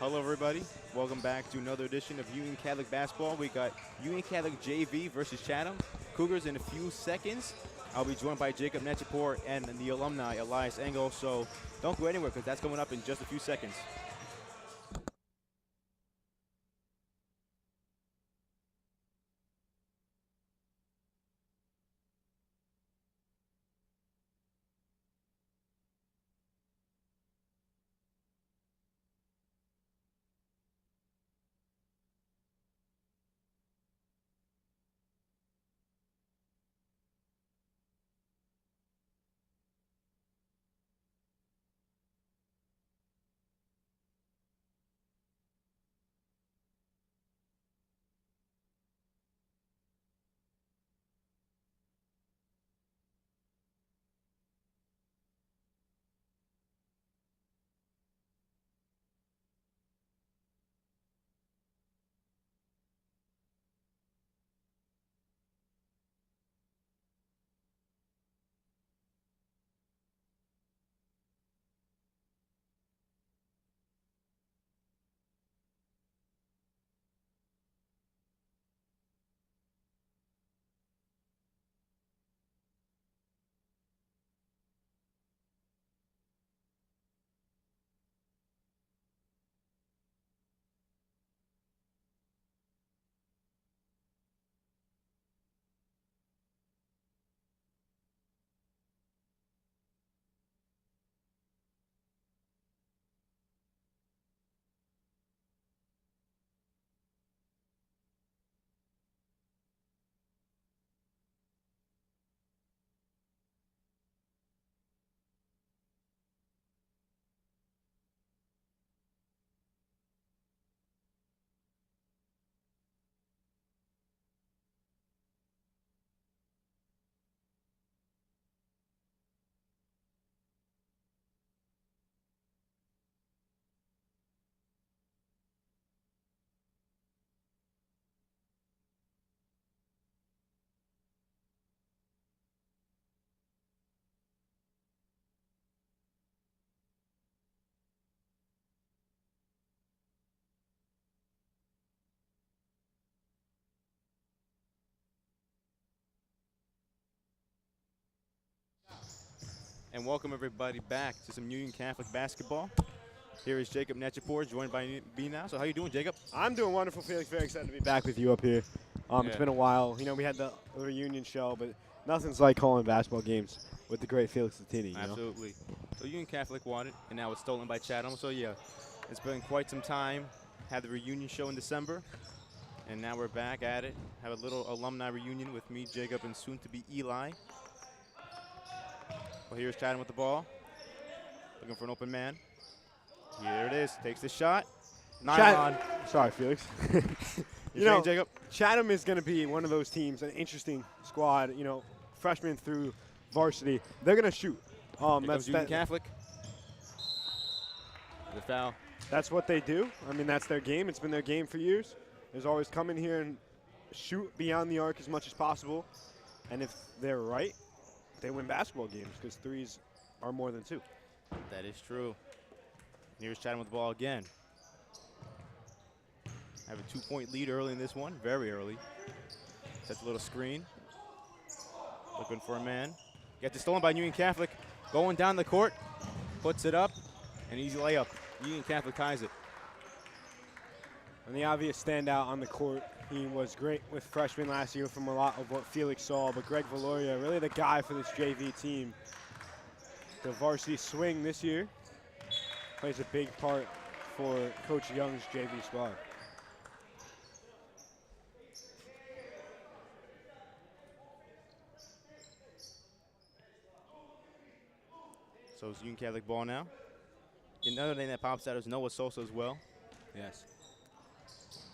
Hello, everybody. Welcome back to another edition of Union Catholic Basketball. We got Union Catholic JV versus Chatham. Cougars in a few seconds. I'll be joined by Jacob Netchapor and the alumni, Elias Engel. So don't go anywhere because that's coming up in just a few seconds. And welcome everybody back to some Union Catholic basketball. Here is Jacob Netchapor, joined by me now. So how you doing, Jacob? I'm doing wonderful, Felix. Very excited to be back with you up here. It's been a while. You know, we had the reunion show, but nothing's like calling basketball games with the great Felix Latini. Absolutely. So Union Catholic won it, and now it's stolen by Chatham. So yeah, it's been quite some time. Had the reunion show in December, and now we're back at it. Have a little alumni reunion with me, Jacob, and soon to be Eli. Well, here's Chatham with the ball, looking for an open man. Here it is. Takes the shot. Nylon. Sorry, Felix. You know, Jacob? Chatham is going to be one of those teams, an interesting squad. You know, freshman through varsity. They're going to shoot. That's Union Catholic. The foul. That's what they do. I mean, that's their game. It's been their game for years. There's always come in here and shoot beyond the arc as much as possible. And if they're right, they win basketball games because threes are more than two. That is true. Here's Chatham with the ball again. Have a 2-point lead early in this one, very early. Sets a little screen. Looking for a man. Gets it stolen by Union Catholic. Going down the court, puts it up, an easy layup. Union Catholic ties it. And the obvious standout on the court, he was great with freshmen last year from a lot of what Felix saw, but Greg Valoria, really the guy for this JV team. The varsity swing this year plays a big part for Coach Young's JV squad. So it's Union Catholic ball now. Another name that pops out is Noah Sosa as well. Yes.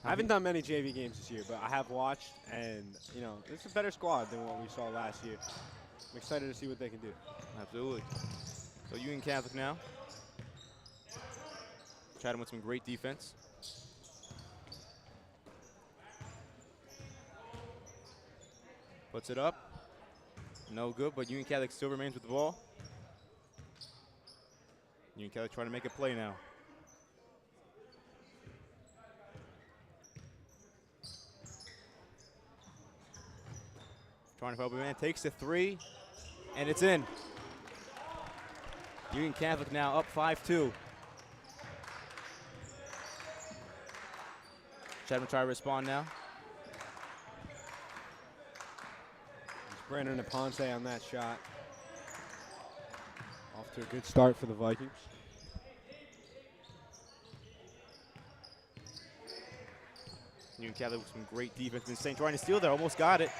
I haven't done many JV games this year, but I have watched, and, you know, it's a better squad than what we saw last year. I'm excited to see what they can do. Absolutely. So Union Catholic now. Chatham with some great defense. Puts it up. No good, but Union Catholic still remains with the ball. Union Catholic trying to make a play now. Trying to help man, takes the three, and it's in. Union Catholic now up 5-2. Chatham try to respond now. Brandon Aponte on that shot. Off to a good start for the Vikings. Union Catholic with some great defense. Been saying trying to steal there, almost got it.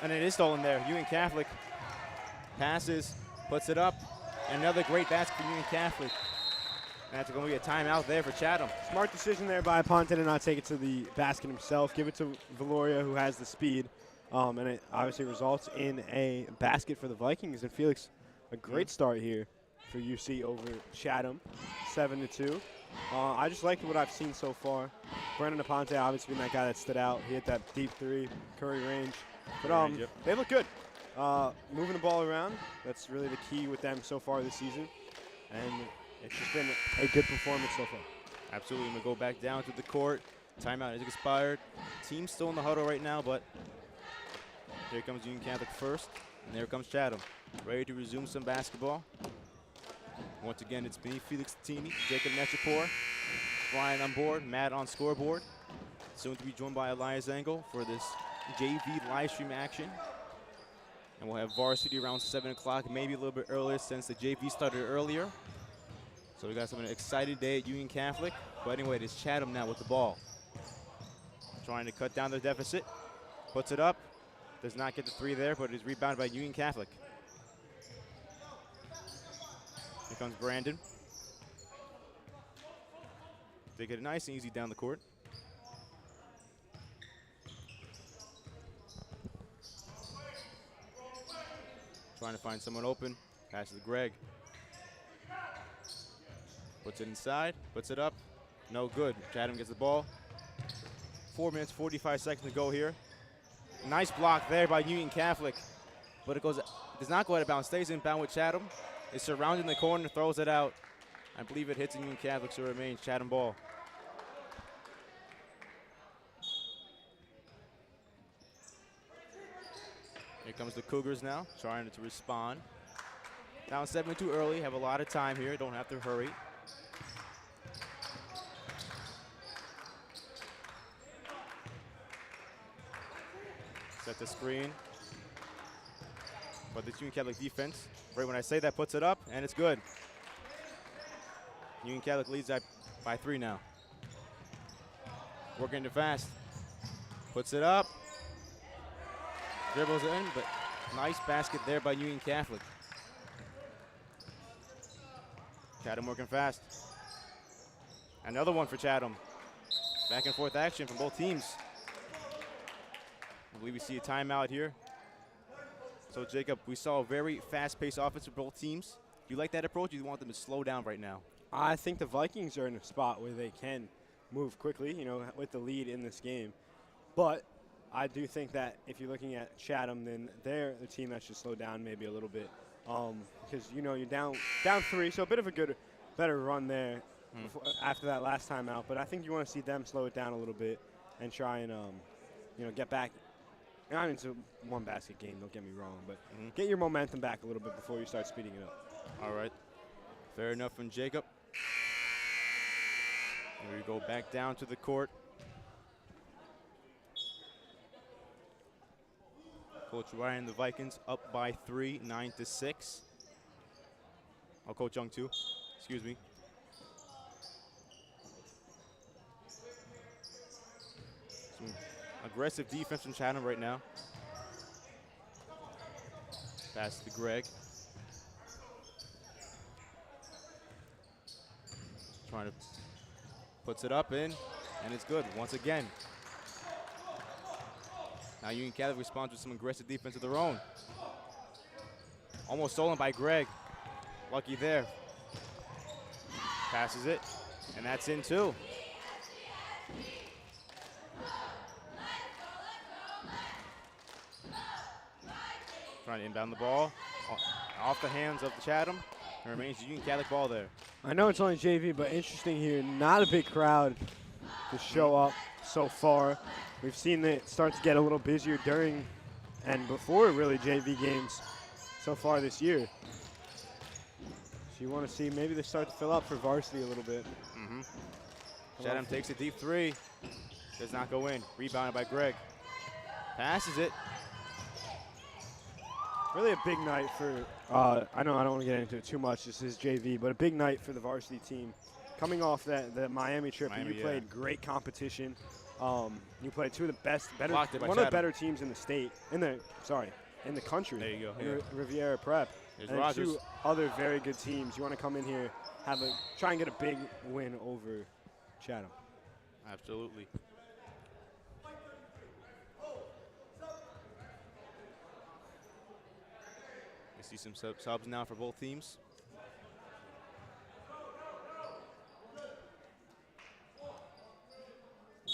And it is stolen there. Union Catholic passes, puts it up. Another great basket for Union Catholic. And that's going to be a timeout there for Chatham. Smart decision there by Aponte to not take it to the basket himself. Give it to Valoria, who has the speed. And it obviously results in a basket for the Vikings. And Felix, a great start here for UC over Chatham, 7-2. I just like what I've seen so far. Brandon Aponte obviously been that guy that stood out. He hit that deep three, Curry range. But they look good. Moving the ball around, that's really the key with them so far this season. And it's just been a good performance so far. Absolutely. We'll go back down to the court. Timeout is expired. Team's still in the huddle right now, but here comes Union Catholic first, and there comes Chatham, ready to resume some basketball. Once again, it's me, Felix Tini, Jacob Netchapor, Brian on board, Matt on scoreboard. Soon to be joined by Elias Engel for this JV live stream action. And we'll have varsity around 7 o'clock, maybe a little bit earlier since the JV started earlier. So we got an excited day at Union Catholic. But anyway, it's Chatham now with the ball. Trying to cut down the deficit. Puts it up. Does not get the three there, but is rebounded by Union Catholic. Here comes Brandon. They get it nice and easy down the court. Trying to find someone open. Passes to Greg. Puts it inside, puts it up. No good. Chatham gets the ball. 4 minutes, 45 seconds to go here. Nice block there by Union Catholic. But it does not go out of bounds. Stays in bound with Chatham. It's surrounding the corner, throws it out. I believe it hits Union Catholic, so it remains Chatham ball. Here comes the Cougars now, trying to respond. Down 7-2 early, have a lot of time here, don't have to hurry. Set the screen. But the Union Catholic defense, right when I say that, puts it up, and it's good. Union Catholic leads by 3 now. Working it fast. Puts it up. Dribbles in, but nice basket there by Union Catholic. Chatham working fast. Another one for Chatham. Back and forth action from both teams. I believe we see a timeout here. So Jacob, we saw a very fast-paced offense for both teams. Do you like that approach, or do you want them to slow down right now? I think the Vikings are in a spot where they can move quickly, with the lead in this game. But I do think that if you're looking at Chatham, then they're the team that should slow down maybe a little bit. Because, you're down 3, so a bit of a better run there after that last time out. But I think you want to see them slow it down a little bit and try and, get back. I mean, it's a one-basket game, don't get me wrong, but get your momentum back a little bit before you start speeding it up. All right. Fair enough from Jacob. Here we go back down to the court. Coach Ryan, the Vikings up by 3, 9-6. Oh, Coach Young too. Excuse me. Some aggressive defense from Chatham right now. Pass to Greg. Trying to puts it up in, and it's good once again. Now Union Catholic responds with some aggressive defense of their own. Almost stolen by Greg. Lucky there. Passes it, and that's in too. Trying to inbound the ball. Off the hands of the Chatham. It remains the Union Catholic ball there. I know it's only JV, but interesting here. Not a big crowd to show up so far. We've seen it start to get a little busier during and before really JV games so far this year. So you want to see maybe they start to fill up for varsity a little bit. Mm-hmm. Chatham takes a deep three. Does not go in. Rebounded by Greg. Passes it. Really a big night for, I know I don't want to get into it too much, this is JV, but a big night for the varsity team. Coming off the Miami trip, you played great competition. You played two of the best, one of the better teams in the state, in the country. There you go. In Riviera Prep. There's and Rogers. two other very good teams. You want to come in here, try and get a big win over Chatham. Absolutely. We see some subs now for both teams.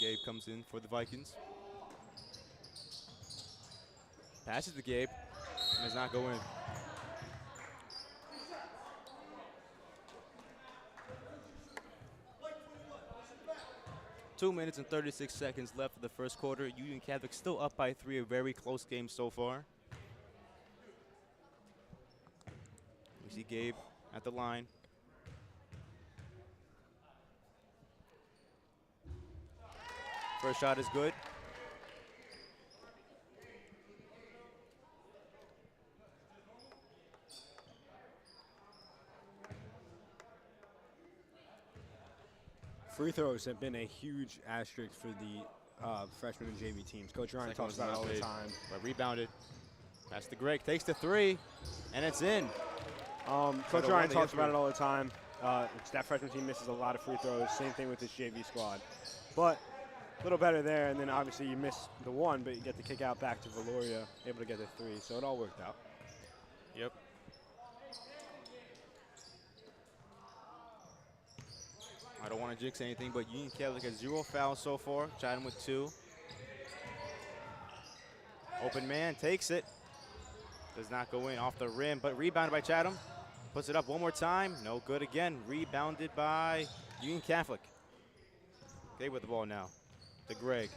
Gabe comes in for the Vikings. Passes to Gabe. And does not go in. Two minutes and 36 seconds left of the first quarter. Union Catholic still up by 3, a very close game so far. We see Gabe at the line. First shot is good. Free throws have been a huge asterisk for the freshman and JV teams. Coach Ryan talks about it all the time. But rebounded. Pass to Greg, takes the three, and it's in. Coach Ryan talks about it all the time. That freshman team misses a lot of free throws. Same thing with this JV squad. But a little better there, and then obviously you miss the one, but you get the kick out back to Valoria, able to get the three. So it all worked out. Yep. I don't want to jinx anything, but Union Catholic has 0 fouls so far. Chatham with 2. Open man takes it. Does not go in off the rim, but rebounded by Chatham. Puts it up one more time. No good again. Rebounded by Union Catholic. Okay, with the ball now to Greg.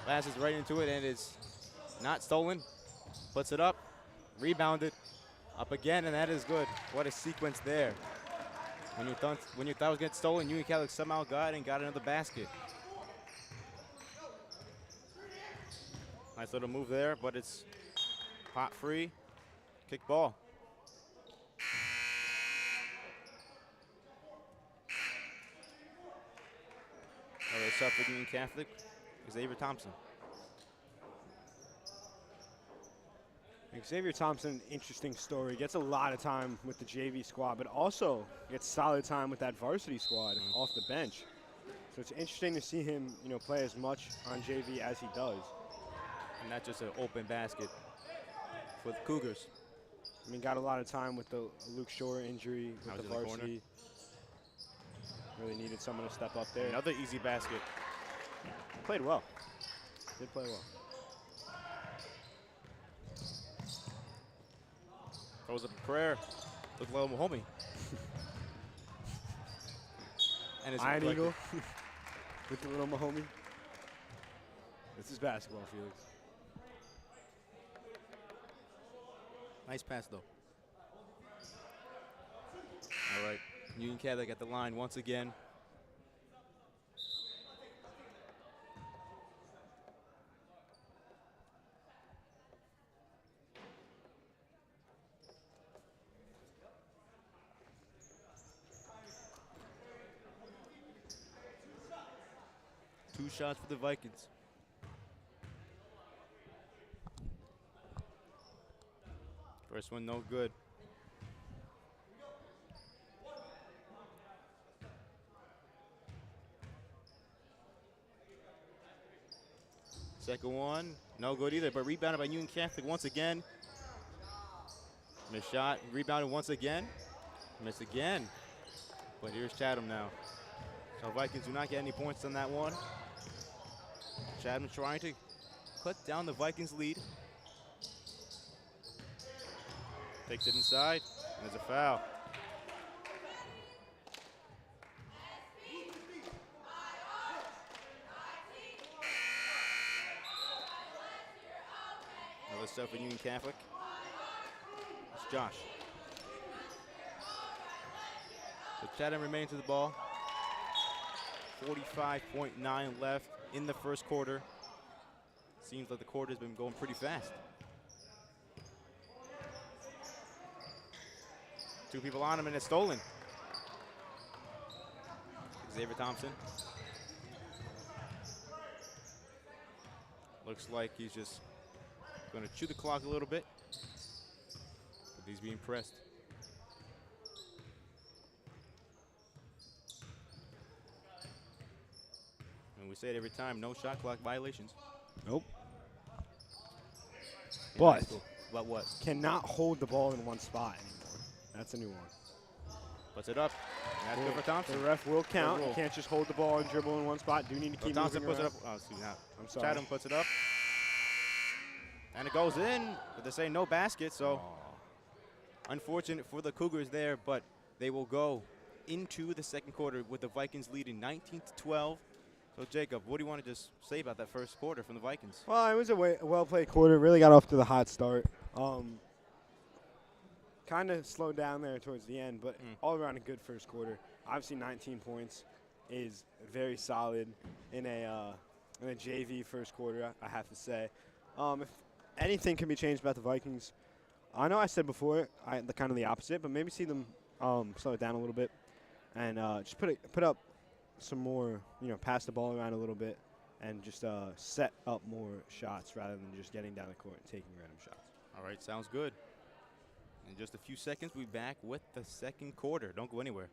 Passes right into it, and it's not stolen. Puts it up. Rebounded. Up again, and that is good. What a sequence there. When you thought it was getting stolen, Union Catholic somehow got another basket. Nice little move there, but it's pot free. Kick ball. Another sub for Union Catholic. Xavier Thompson. Xavier Thompson, interesting story. Gets a lot of time with the JV squad, but also gets solid time with that varsity squad off the bench. So it's interesting to see him, play as much on JV as he does. And not just an open basket for the Cougars. I mean, got a lot of time with the Luke Shore injury with the varsity. Really needed someone to step up there. Another easy basket. Played well. Did play well. Throws up a prayer. Look like a homie. And it's Iron Eagle with the little Mahomie. This is basketball, Felix. Nice pass, though. All right. Union Catholic at the line once again. Two shots for the Vikings. First one, no good. Second one, no good either, but rebounded by Union Catholic once again. Missed shot, rebounded once again. Missed again. But here's Chatham now. So Vikings do not get any points on that one. Chatham trying to cut down the Vikings lead. Takes it inside, and there's a foul. start for Union Catholic. It's Josh. So Chatham remains with the ball. 45.9 left in the first quarter. Seems like the quarter has been going pretty fast. Two people on him and it's stolen. Xavier Thompson. Looks like he's just going to chew the clock a little bit. But he's being pressed. And we say it every time, no shot clock violations. Nope. In But high school. But what? cannot hold the ball in one spot anymore. That's a new one. Puts it up. And that's good for Thompson. The ref will count. You can't just hold the ball and dribble in one spot. Do need to keep Thompson moving puts around. it up. Oh, excuse me. I'm sorry. Chatham puts it up. And it goes in. But they say no basket, so unfortunate for the Cougars there, but they will go into the second quarter with the Vikings leading 19-12. So, Jacob, what do you want to just say about that first quarter from the Vikings? Well, it was a well-played quarter. Really got off to the hot start. Kind of slowed down there towards the end, but all around a good first quarter. Obviously, 19 points is very solid in a JV first quarter, I have to say. If anything can be changed about the Vikings, I know I said before kind of the opposite, but maybe see them slow it down a little bit and just put up some more, pass the ball around a little bit and just set up more shots rather than just getting down the court and taking random shots. All right, sounds good. In just a few seconds, we'll be back with the second quarter. Don't go anywhere.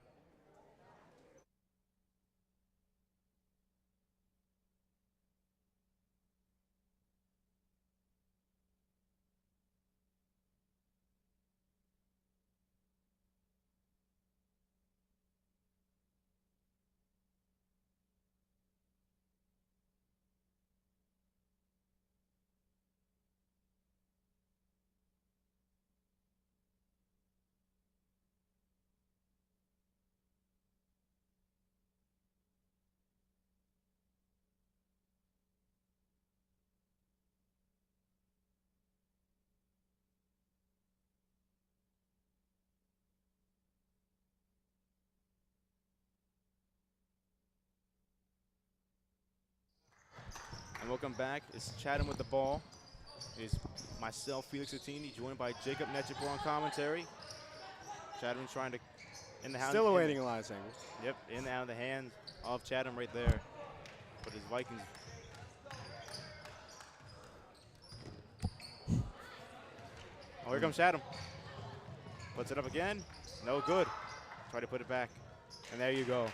And welcome back. It's Chatham with the ball. It's myself, Felix Attini, joined by Jacob Netchipor on commentary. Chatham trying to in the hand. Still awaiting a live angle. Yep, in and out of the hands of Chatham right there. But his Vikings. Oh, here comes Chatham. Puts it up again. No good. Try to put it back. And there you go.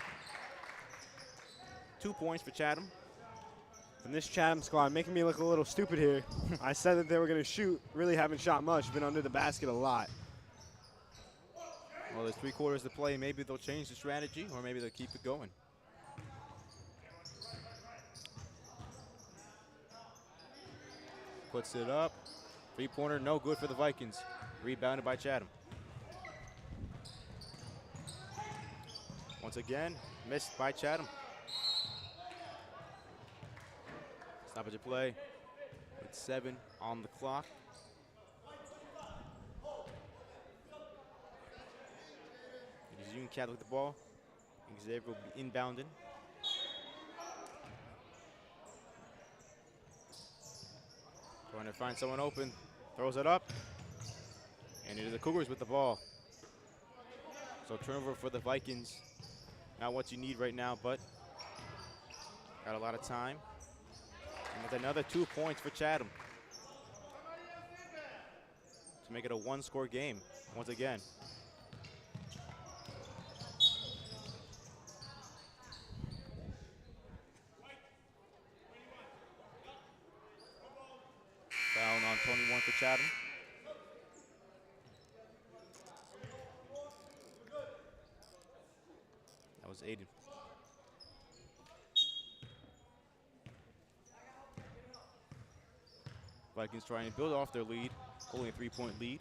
2 points for Chatham. And this Chatham squad making me look a little stupid here. I said that they were going to shoot. Really haven't shot much. Been under the basket a lot. Well, there's 3 quarters to play. Maybe they'll change the strategy, or maybe they'll keep it going. Puts it up. 3-pointer, no good for the Vikings. Rebounded by Chatham. Once again, missed by Chatham. Stoppage of play with 7 on the clock. It is Union Catholic with the ball. Xavier will be inbounded. Trying to find someone open. Throws it up. And it is the Cougars with the ball. So turnover for the Vikings. Not what you need right now, but got a lot of time. And with another 2 points for Chatham to make it a 1-score game once again. Foul on 21 for Chatham. That was Aiden. Vikings trying to build off their lead, only a 3-point lead.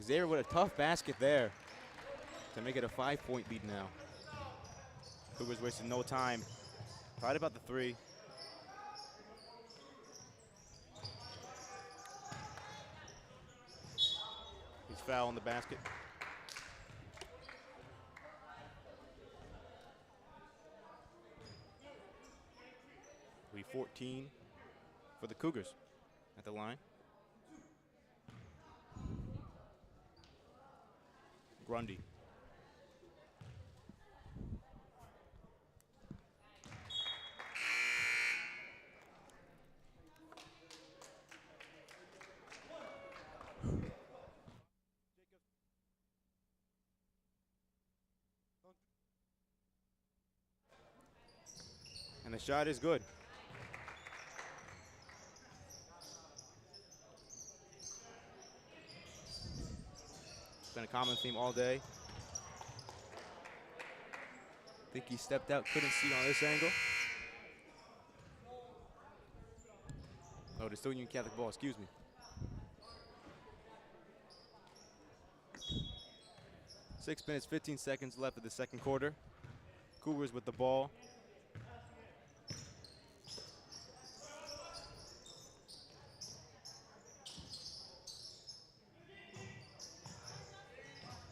Xavier with a tough basket there to make it a 5-point lead now. Cougars wasted no time. Right about the 3. foul on the basket. We 14 for the Cougars at the line. Grundy. And the shot is good. It's been a common theme all day. I think he stepped out, couldn't see on this angle. Oh, it's still Union Catholic ball, excuse me. Six minutes, 15 seconds left of the second quarter. Cougars with the ball.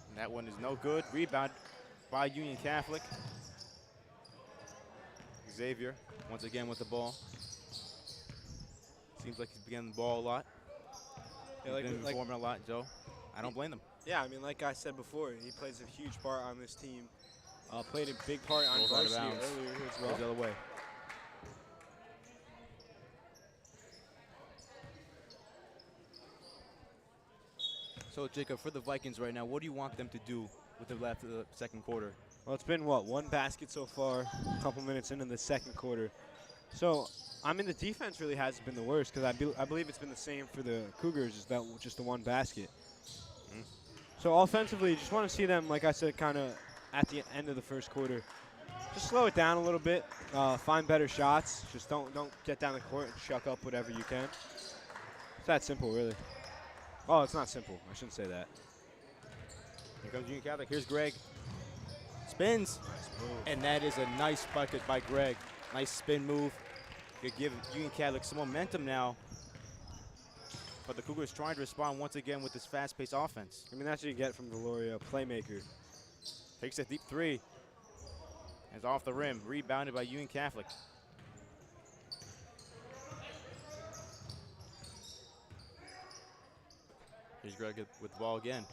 And that one is no good. Rebound by Union Catholic. Xavier, once again with the ball. Seems like he's getting the ball a lot. Yeah, He's been performing a lot, Joe. I don't blame them. Yeah, I mean, like I said before, he plays a huge part on this team. Played a big part on Goes out of varsity bounds. earlier as Goes the well. other way. So, Jacob, for the Vikings right now, what do you want them to do with the left of the second quarter? Well, it's been, what, one basket so far, a couple minutes into the second quarter. So, I mean, the defense really hasn't been the worst because I believe it's been the same for the Cougars, just the one basket. Mm. So, offensively, just want to see them, like I said, kind of at the end of the first quarter, just slow it down a little bit, find better shots. Just don't get down the court and chuck up whatever you can. It's that simple, really. Oh, it's not simple. I shouldn't say that. Here comes Union Catholic. Here's Greg. Spins. And that is a nice bucket by Greg. Nice spin move. Could give Union Catholic some momentum now. But the Cougars trying to respond once again with this fast-paced offense. I mean, that's what you get from Valoria, a playmaker. Takes a deep three. It's off the rim. Rebounded by Union Catholic. Here's Greg with the ball again.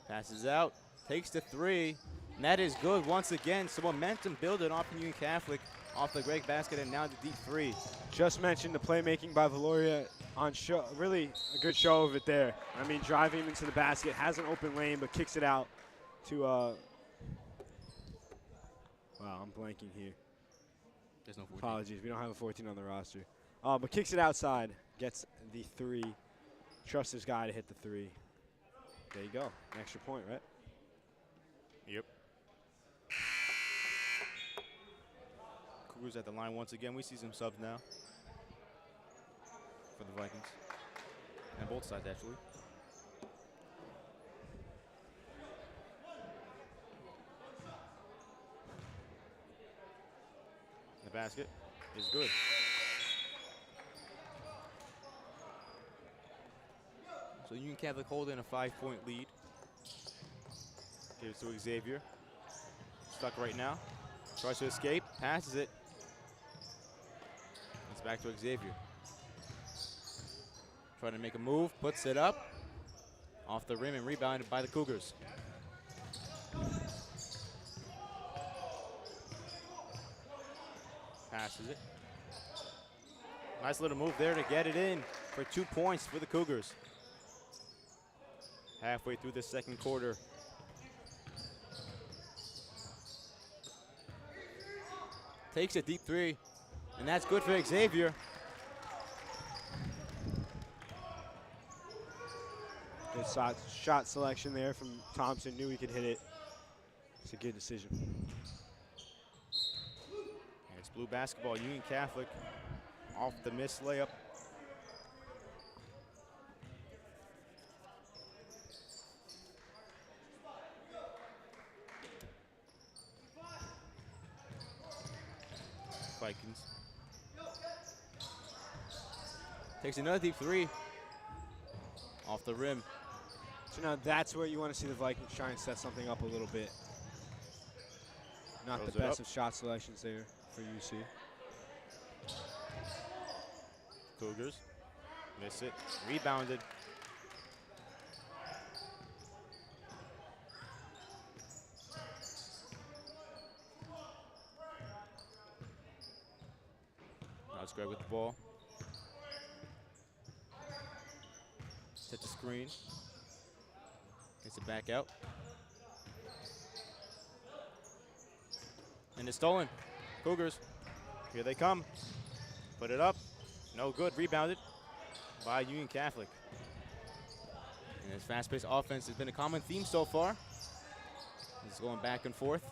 Passes out. Takes the three. And that is good once again. Some momentum building off Union Catholic. Off the Greg basket and now the deep three. Just mentioned the playmaking by Valoria on show. Really a good show of it there. I mean, driving him into the basket, has an open lane, but kicks it out to, wow, I'm blanking here. There's no 14. Apologies, we don't have a 14 on the roster. But kicks it outside, gets the three. Trusts his guy to hit the three. There you go, an extra point, right? Yep. Cougars at the line once again. We see some subs now for the Vikings. And both sides, actually. The basket is good. So Union Catholic holding a 5-point lead. Gives to Xavier. Stuck right now. Tries to escape, passes it. It's back to Xavier. Trying to make a move, puts it up. Off the rim and rebounded by the Cougars. Passes it. Nice little move there to get it in for 2 points for the Cougars. Halfway through the second quarter. Takes a deep three, and that's good for Xavier. Good shot selection there from Thompson. Knew he could hit it. It's a good decision. And it's blue basketball. Union Catholic off the missed layup. Vikings. Takes another deep three. Off the rim. So now that's where you want to see the Vikings try and set something up a little bit. Not Throws the it best up. of shot selections there for UC. Cougars miss it. Rebounded. Now it's Greg with the ball. Sets a screen. Gets it back out. And it's stolen. Cougars. Here they come. Put it up. No good. Rebounded by Union Catholic. And this fast-paced offense has been a common theme so far. It's going back and forth.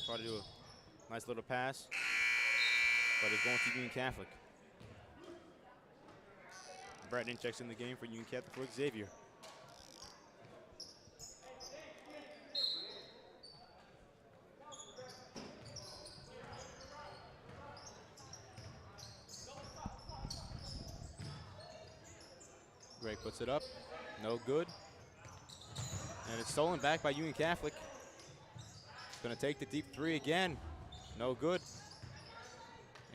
Try to do a nice little pass, but it's going to Union Catholic. Bratton checks in the game for Union Catholic for Xavier. Greg puts it up, no good. And it's stolen back by Union Catholic. Gonna take the deep three again, no good.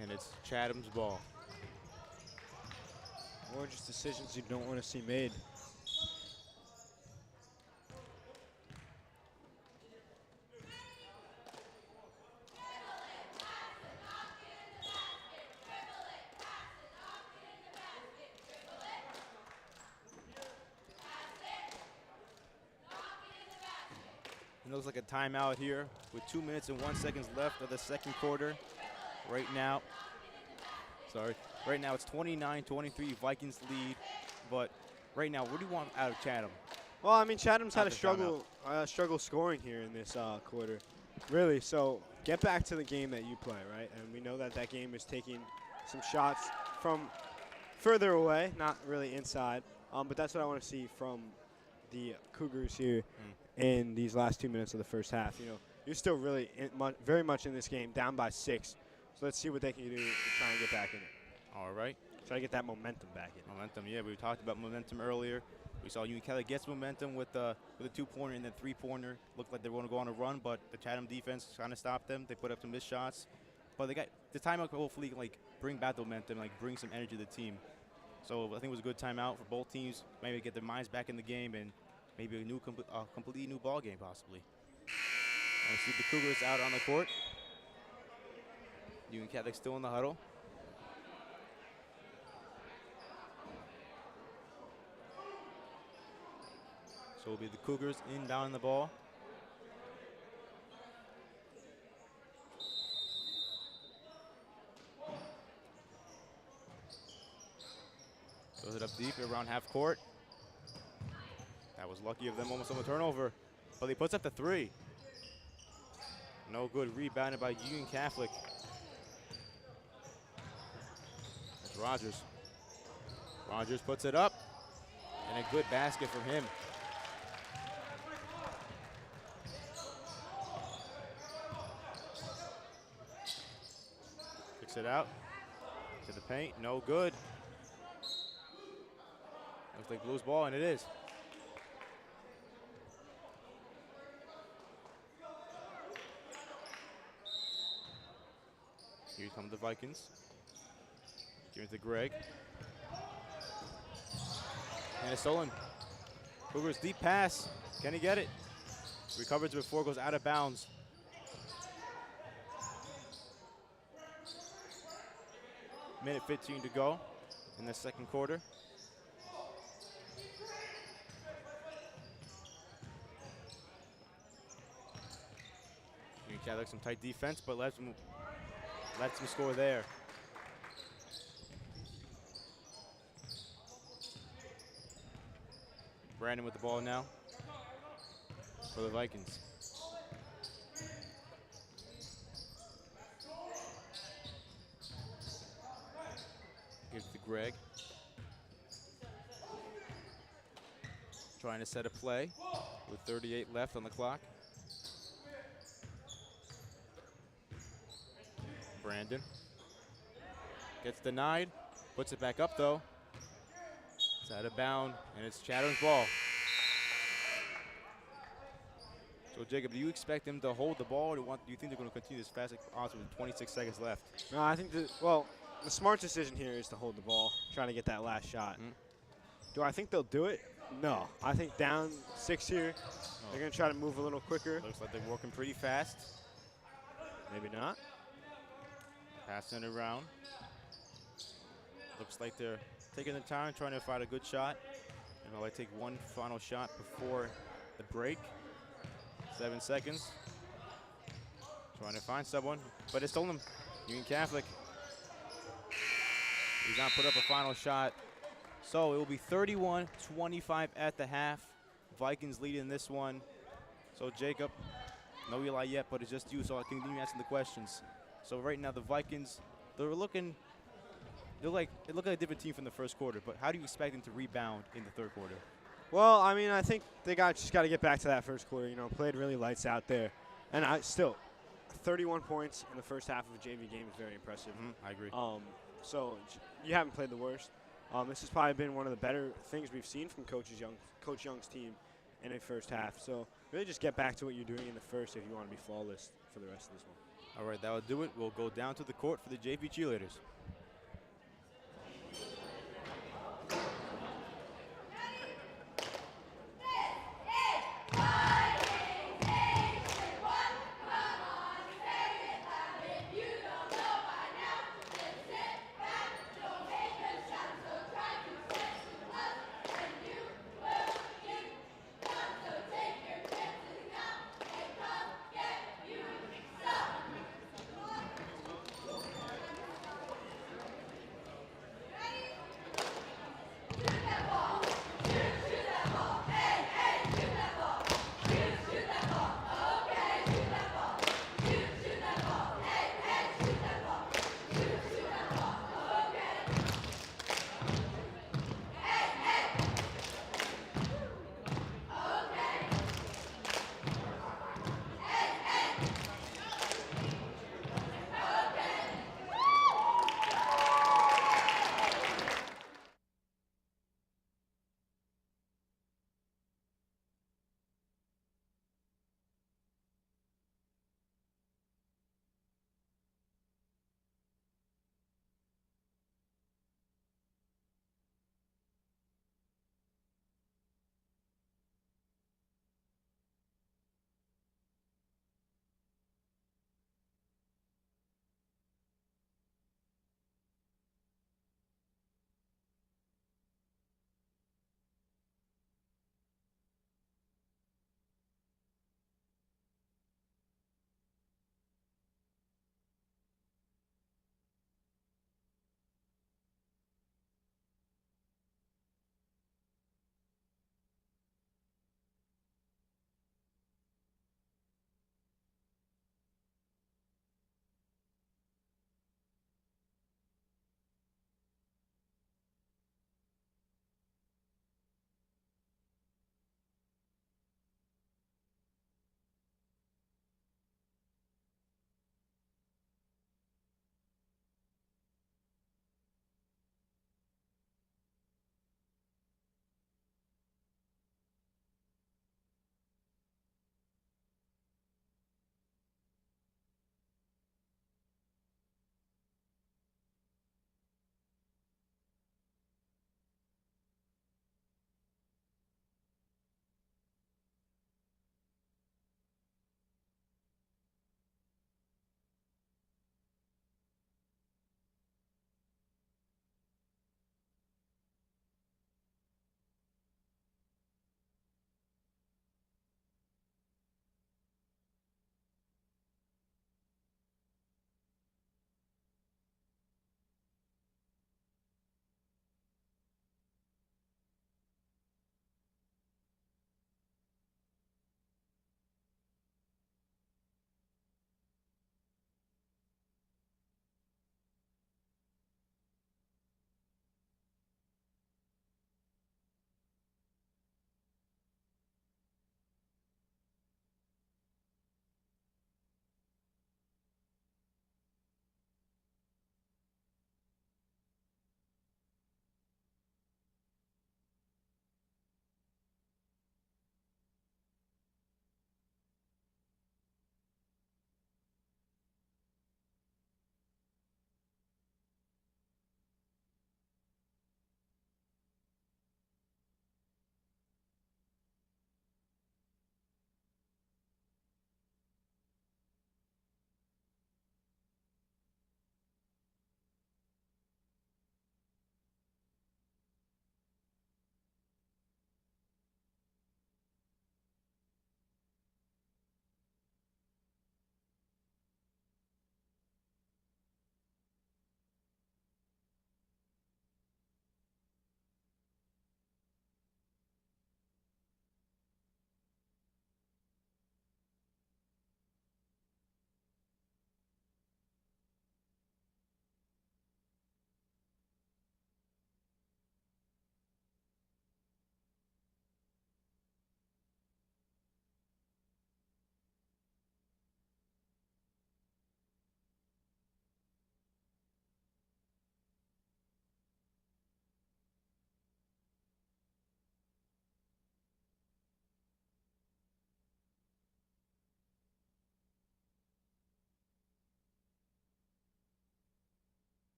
And it's Chatham's ball. Or just decisions you don't want to see made. It looks like a timeout here with 2 minutes and 1 second left of the second quarter. Right now it's 29-23, Vikings lead. But right now, what do you want out of Chatham? Well, I mean, Chatham's had a After struggle scoring here in this quarter, really. So get back to the game that you play, right? And we know that that game is taking some shots from further away, not really inside. But that's what I want to see from the Cougars here in these last 2 minutes of the first half. You know, you're still really very much in this game, down by 6. So let's see what they can do to try and get back in it. All right. Try to get that momentum back in. Momentum, yeah, we talked about momentum earlier. We saw Union Catholic gets momentum with a two-pointer and then three-pointer. Looked like they were going to go on a run, but the Chatham defense kind of stopped them. They put up some missed shots. But they got the timeout could hopefully like bring back the momentum, like bring some energy to the team. So I think it was a good timeout for both teams. Maybe get their minds back in the game and maybe a completely new ball game possibly. And see the Cougars out on the court. Union Catholic still in the huddle. So it'll be the Cougars inbounding the ball. Throws it up deep around half court. That was lucky of them, almost on a turnover. But he puts up the three. No good, rebounded by Union Catholic. That's Rogers. Rogers puts it up. And a good basket from him. Kicks it out to the paint, no good. Looks like Blues ball, and it is. Here come the Vikings. Give it to Greg. And it's stolen. Cougars deep pass. Can he get it? Recovers before it goes out of bounds. Minute 15 to go in the second quarter. Union Catholic some tight defense, but lets him score there. Brandon with the ball now for the Vikings. Gives to Greg. Trying to set a play with 38 left on the clock. Brandon gets denied, puts it back up though. It's out of bound, and it's Chatham's ball. So Jacob, do you expect them to hold the ball, or do you think they're going to continue this fast offense with 26 seconds left? No, I think the smart decision here is to hold the ball, trying to get that last shot. Do I think they'll do it? No. I think down 6 here, they're going to try to move a little quicker. Looks like they're working pretty fast. Maybe not. Passing it around. Looks like they're taking their time, trying to find a good shot. And they'll take one final shot before the break. 7 seconds. Trying to find someone, but it's stolen. Union Catholic. He's not put up a final shot. So it will be 31-25 at the half. Vikings leading this one. So Jacob, no Eli yet, but it's just you, so I continue asking the questions. So right now the Vikings, it looked like a different team from the first quarter, but how do you expect them to rebound in the third quarter? Well, I mean, I think they just got to get back to that first quarter. Played really lights out there, and 31 points in the first half of a JV game is very impressive. I agree. So you haven't played the worst. This has probably been one of the better things we've seen from Coach Young's team in a first half. So really just get back to what you're doing in the first if you want to be flawless for the rest of this one. All right, that will do it. We'll go down to the court for the JV cheerleaders.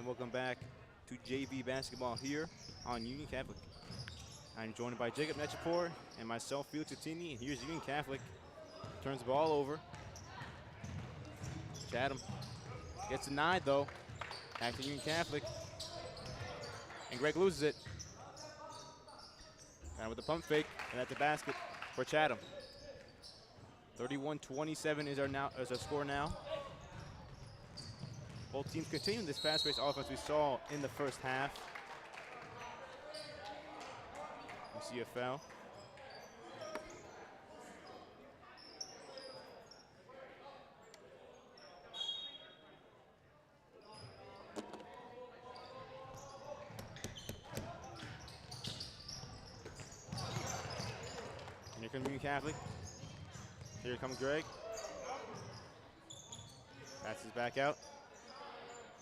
and welcome back to JV basketball here on Union Catholic. I'm joined by Jacob Nechapor and myself, Felix Attini, and here's Union Catholic. Turns the ball over. Chatham gets denied though. Back to Union Catholic. And Greg loses it. And with the pump fake, and that's a basket for Chatham. 31-27 is our score now. Both teams continuing this fast-paced offense we saw in the first half. We see a foul. And here comes Union Catholic. Here comes Greg. Passes back out.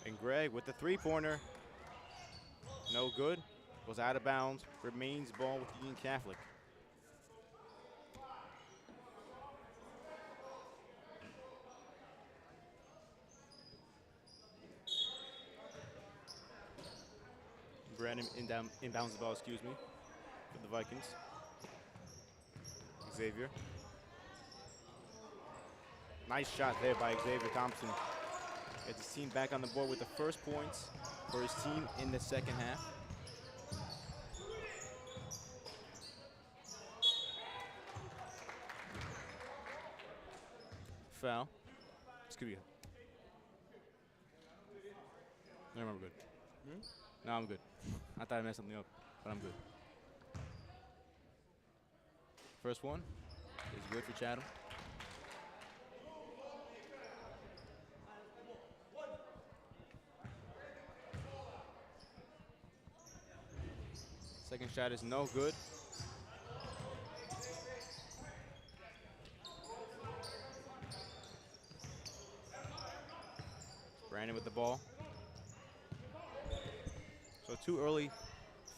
And Greg with the three-pointer. No good. Goes out of bounds. Remains ball with Union Catholic. Brandon inbounds the ball, excuse me, for the Vikings. Xavier. Nice shot there by Xavier Thompson. Gets his team back on the board with the first points for his team in the second half. Foul. This could be it. No, I'm good. No, I'm good. I thought I messed something up, but I'm good. First one is good for Chatham. Second shot is no good. Brandon with the ball. So 2 early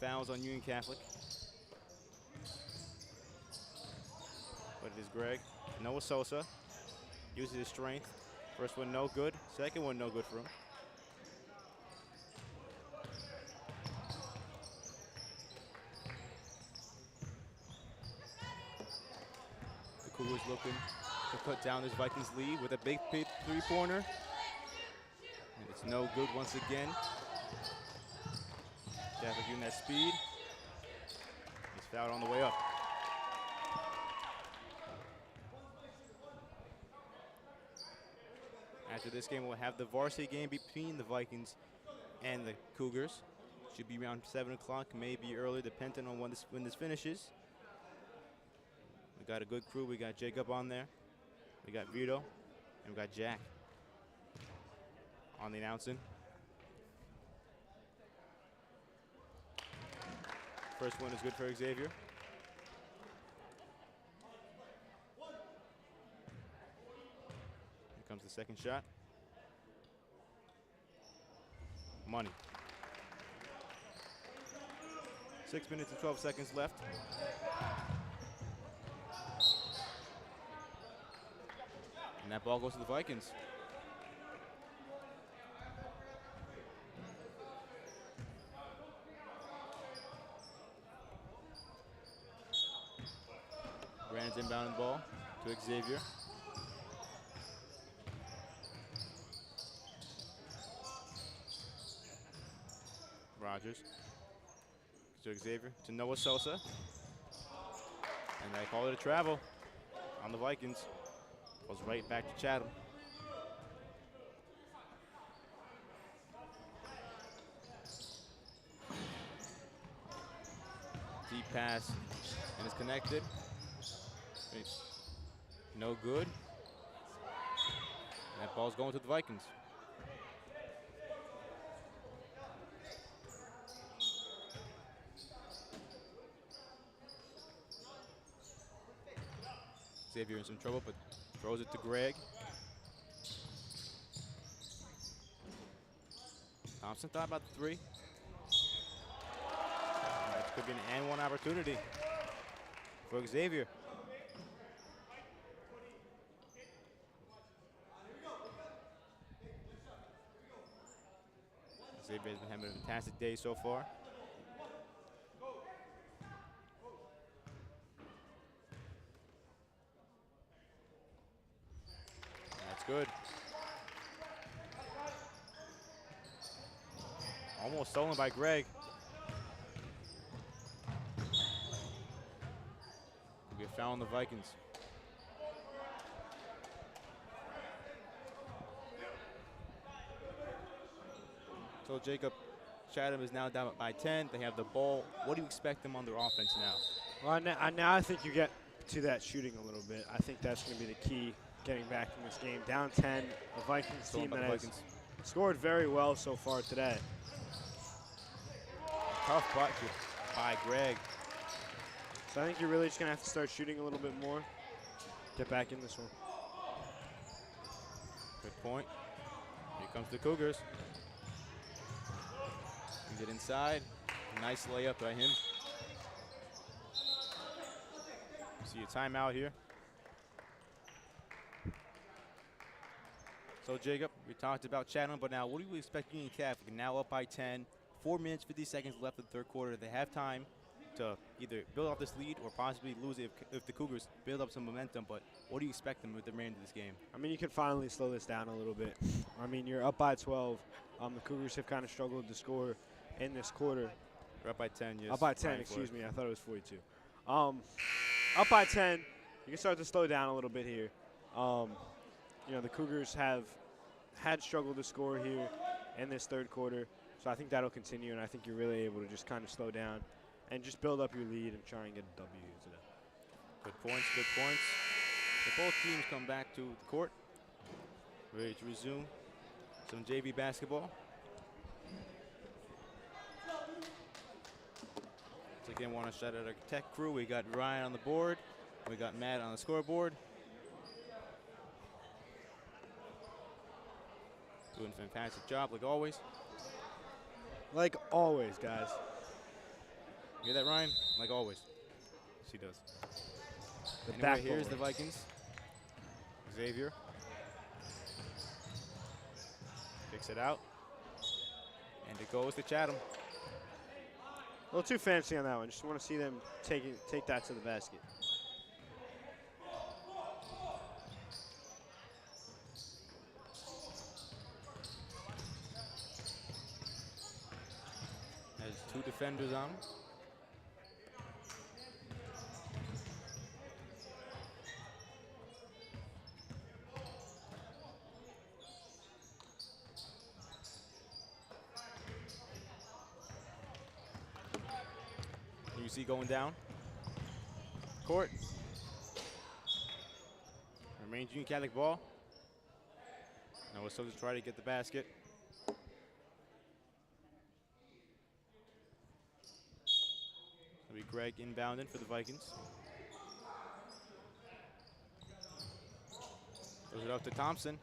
fouls on Union Catholic. But it is Greg. Noah Sosa uses his strength. First one no good. Second one no good for him. The Cougars looking to cut down this Vikings lead with a big three-pointer. And it's no good once again. Catholic using that speed. He's fouled on the way up. After this game, we'll have the varsity game between the Vikings and the Cougars. Should be around 7 o'clock, maybe earlier, depending on when this finishes. We got a good crew. We got Jacob on there. We got Vito. And we got Jack on the announcing. First one is good for Xavier. Here comes the second shot. Money. 6 minutes and 12 seconds left. And that ball goes to the Vikings. Brandon's inbounding the ball to Xavier. Rogers to Xavier to Noah Sosa. And they call it a travel on the Vikings. Goes right back to Chatham. Deep pass and it's connected. No good. And that ball's going to the Vikings. Xavier in some trouble, but throws it to Greg. Thompson thought about the three. That could be an and one opportunity for Xavier. Xavier's been having a fantastic day so far. That's good. Almost stolen by Greg. Could be a foul on the Vikings. So Jacob, Chatham is now down by 10. They have the ball. What do you expect them on their offense now? Well, now I think you get to that shooting a little bit. I think that's going to be the key getting back in this game. Down 10, a Vikings team that has scored very well so far today. Tough bucket by Greg. So I think you're really just going to have to start shooting a little bit more. Get back in this one. Good point. Here comes the Cougars. Brings it inside. Nice layup by him. See a timeout here. So Jacob, we talked about Chatham, but now what do you expect Union Catholic? Now up by 10, 4 minutes, 50 seconds left in the third quarter. They have time to either build off this lead or possibly lose it if the Cougars build up some momentum. But what do you expect them with the remainder of this game? I mean, you can finally slow this down a little bit. I mean, you're up by 12. The Cougars have kind of struggled to score in this quarter. We're up by 10, yes. Up by 10, excuse me. I thought it was 42. Up by 10, you can start to slow down a little bit here. You know, the Cougars have had struggled to score here in this third quarter, so I think that'll continue, and I think you're really able to just kind of slow down and just build up your lead and try and get a W today. Good points, good points. So both teams come back to the court, ready to resume some JV basketball. So again, want to shout out our tech crew. We got Ryan on the board. We got Matt on the scoreboard. Doing a fantastic job, like always. Like always, guys. You hear that, Ryan? Like always. She does. The anyway, here's the Vikings. Xavier. Kicks it out. And it goes to Chatham. A little too fancy on that one. Just want to see them take that to the basket. Has two defenders on. UC going down. Court. Remains Union Catholic ball. Now we're still to try to get the basket. It'll be Greg inbounding for the Vikings. Throws it up to Thompson.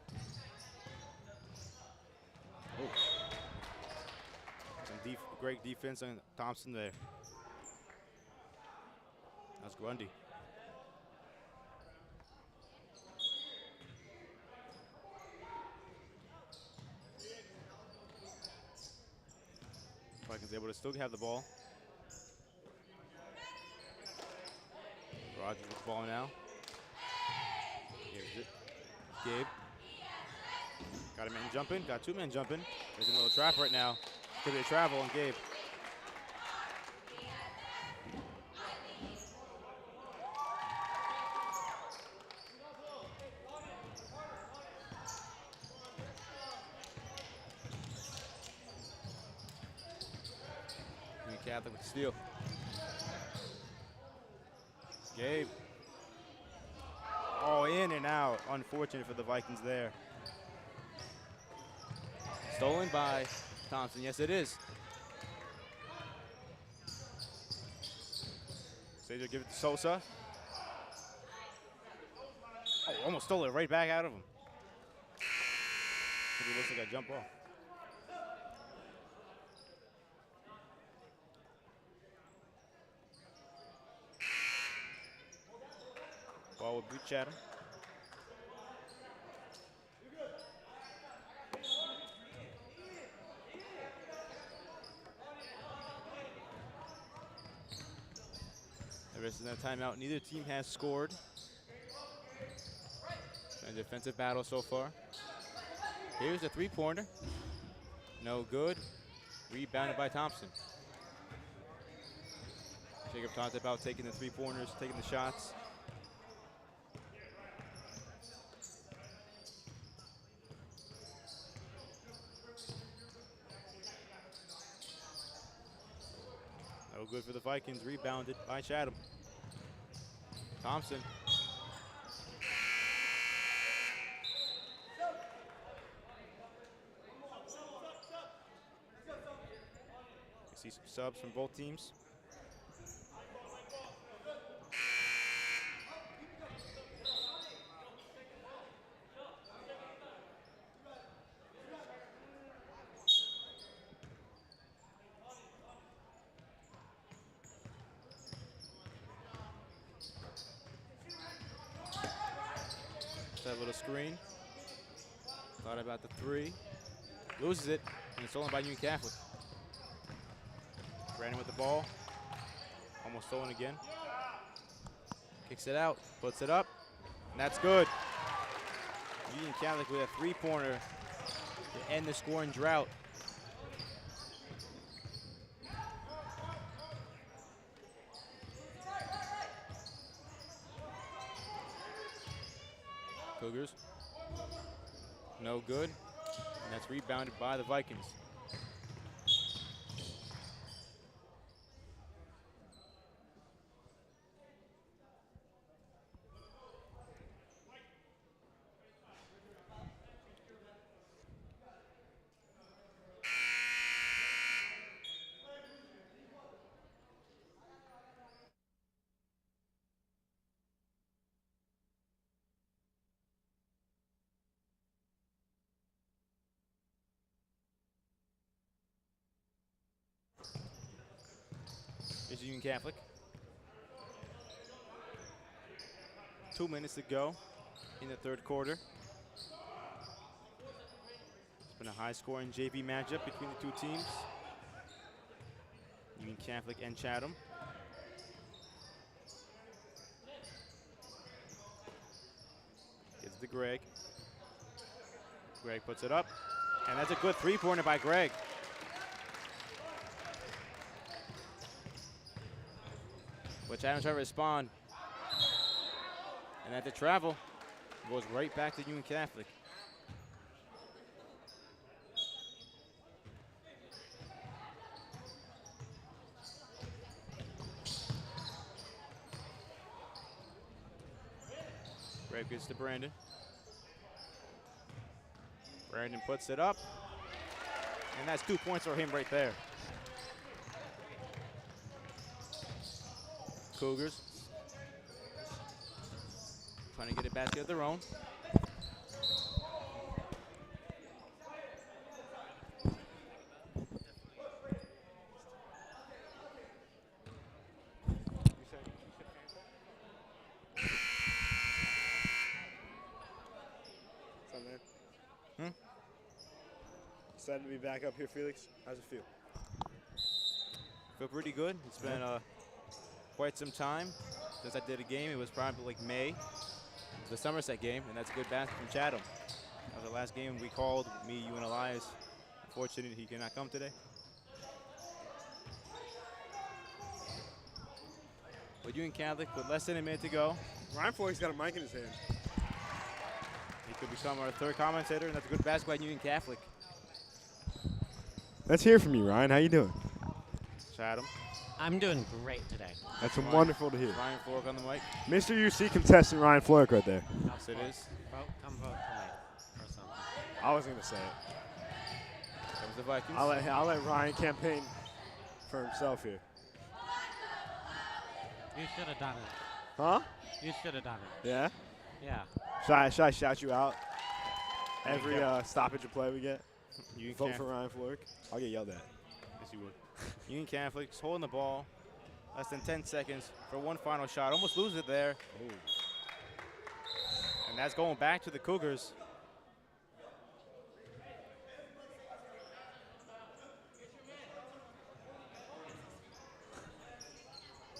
Oh. Some great defense on Thompson there. That's Grundy. Vikings able to still have the ball. Rogers with the ball now. Gives it. Gabe. Got a man jumping. Got two men jumping. There's another trap right now. Could be a travel on Gabe. Catholic with the steal. Gabe. Oh, in and out. Unfortunate for the Vikings there. Stolen by Thompson. Yes, it is. Sager give it to Sosa. Oh, almost stole it right back out of him. It looks like a jump ball. Ball will beat Chatham. Versus that timeout. Neither team has scored. A defensive battle so far. Here's a three-pointer. No good. Rebounded by Thompson. Jacob talked about taking the three-pointers, taking the shots. No good for the Vikings. Rebounded by Chatham. Thompson. See some subs from both teams. That little screen. Thought about the three. Loses it, and it's stolen by Union Catholic. Brandon with the ball. Almost stolen again. Kicks it out, puts it up, and that's good. Union Catholic with a three-pointer to end the scoring drought. Cougars. No good, and that's rebounded by the Vikings. Here's Union Catholic. 2 minutes to go in the third quarter. It's been a high-scoring JV matchup between the two teams. Union Catholic and Chatham. Gives it to Greg. Greg puts it up, and that's a good three-pointer by Greg. But Chatham trying to respond. And at the travel, goes right back to Union Catholic. Greg gets to Brandon. Brandon puts it up. And that's 2 points for him right there. Cougars trying to get a basket of their own. Excited to be back up here, Felix. How's it feel? Feel pretty good. It's been quite some time since I did a game. It was probably like May. It was the Somerset game, and that's a good basket from Chatham. That was the last game we called, me, you, and Elias. Unfortunately, he cannot come today. But Union Catholic with less than a minute to go. Ryan Floyd's got a mic in his hand. He could become our third commentator, and that's a good basket by Union Catholic. Let's hear from you, Ryan. How you doing? Chatham. I'm doing great today. That's wonderful to hear. Ryan Flork on the mic. Mr. UC contestant Ryan Flork right there. Yes, it is. Come vote for me or something. I wasn't going to say it. Comes the Vikings. I'll let Ryan campaign for himself here. You should have done it. Huh? You should have done it. Yeah? Yeah. Should I shout you out every stoppage of play we get? Union Vote for Ryan Flork? I'll get yelled at. Yes, you would. Union Catholic just holding the ball. Less than 10 seconds for one final shot. Almost lose it there. Ooh. And that's going back to the Cougars.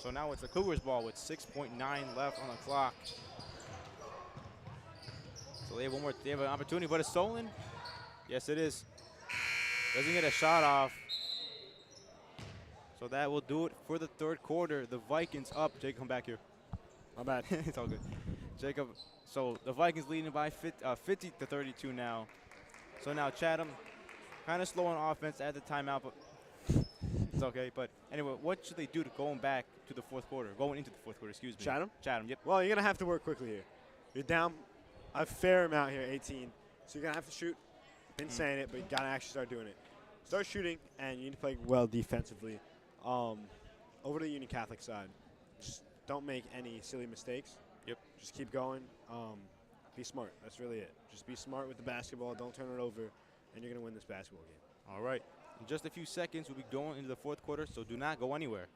So now it's the Cougars ball with 6.9 left on the clock. So they have one more. They have an opportunity, but it's stolen. Yes, it is. Doesn't get a shot off. So that will do it for the third quarter. The Vikings up. Jake, come back here. My bad. It's all good. Jacob. So the Vikings leading by 50 to 32 now. So now Chatham kind of slow on offense at the timeout, but it's okay. But anyway, what should they do to going back to the fourth quarter? Going into the fourth quarter, excuse me. Chatham? Chatham, yep. Well, you're going to have to work quickly here. You're down a fair amount here, 18. So you're going to have to shoot. Been saying it, but you got to actually start doing it. Start shooting, and you need to play well defensively. Over to the Union Catholic side, just don't make any silly mistakes. Yep. Just keep going. Be smart. That's really it. Just be smart with the basketball. Don't turn it over, and you're going to win this basketball game. All right. In just a few seconds, we'll be going into the fourth quarter, so do not go anywhere.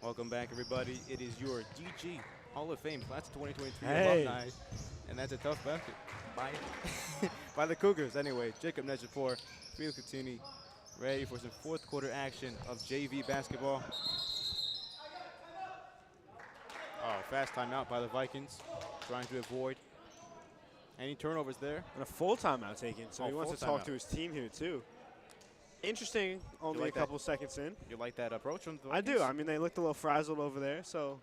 Welcome back, everybody. It is your DG Hall of Fame class of 2023 alumni, and that's a tough basket by the Cougars. Anyway, Jacob Nejapur, Felix Coutinho, ready for some fourth quarter action of JV basketball. Oh, fast timeout by the Vikings, trying to avoid any turnovers there. And a full timeout taken, so he wants to talk to his team here, too. Interesting, only like a couple seconds in. You like that approach from the I Vikings? do. I mean, they looked a little frazzled over there, so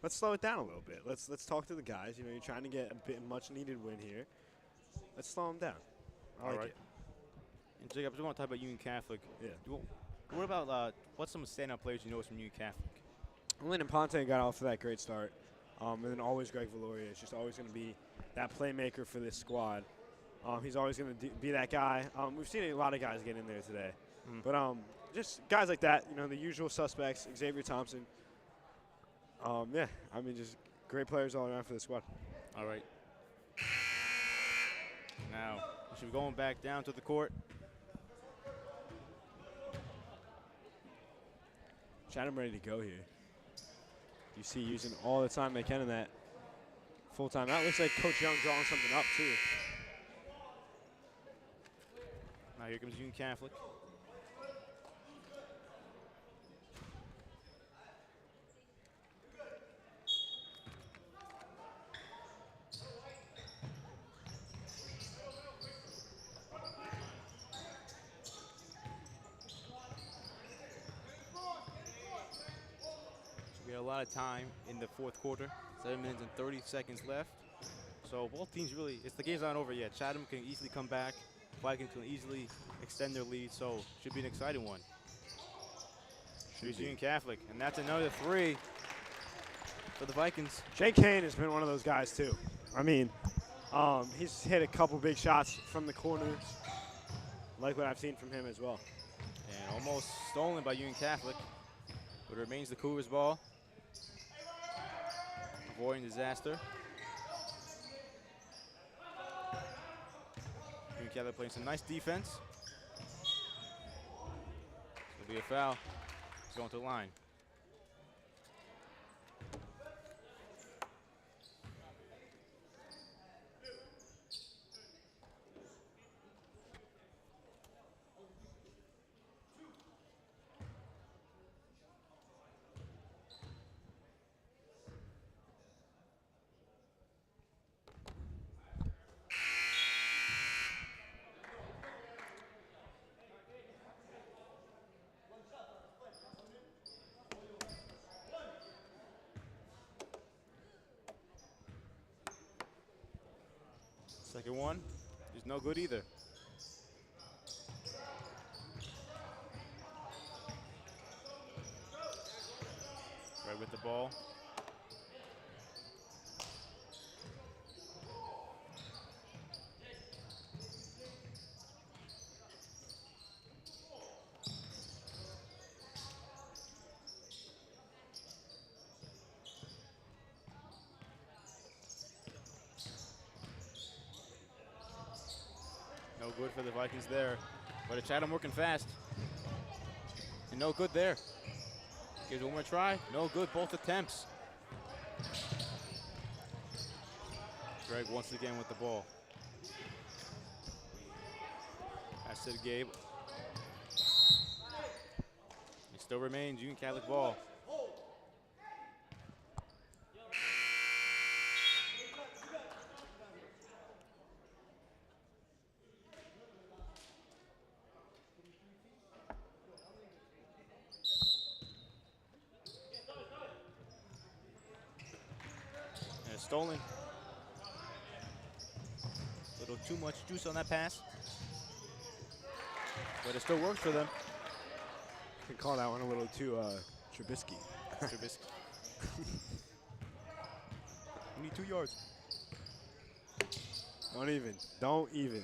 let's slow it down a little bit. Let's talk to the guys. You know, you're trying to get a bit much-needed win here. Let's slow them down. I like it. And Jacob, I just want to talk about Union Catholic. Yeah. What about what's some standout players you notice from Union Catholic? Lyndon Ponte got off to that great start. And then always Greg Valoria is just always going to be that playmaker for this squad. He's always going to be that guy. We've seen a lot of guys get in there today. But just guys like that, you know, the usual suspects, Xavier Thompson. Yeah, I mean, just great players all around for the squad. All right. Now, we should be going back down to the court. Chatham ready to go here. You see using all the time they can in that full timeout. Looks like Coach Young drawing something up, too. Now here comes Union Catholic. So we have a lot of time in the fourth quarter. 7 minutes and 30 seconds left. So both teams really, the game's not over yet. Chatham can easily come back. Vikings can easily extend their lead, so should be an exciting one. Here's Union Catholic, and that's another three for the Vikings. Jake Kane has been one of those guys, too. I mean, he's hit a couple big shots from the corners, like what I've seen from him as well. And almost stolen by Union Catholic, but it remains the Cougars ball. Avoiding disaster. Union Catholic playing some nice defense. It'll be a foul. It's going to the line. Second one is no good either. Right with the ball. No good for the Vikings there. But Chatham working fast. And no good there. Gives one more try. No good, both attempts. Greg once again with the ball. Pass to Gabe. It still remains Union Catholic ball. And it's stolen. A little too much juice on that pass. But it still works for them. You can call that one a little too Trubisky. Trubisky. We need 2 yards. Don't even.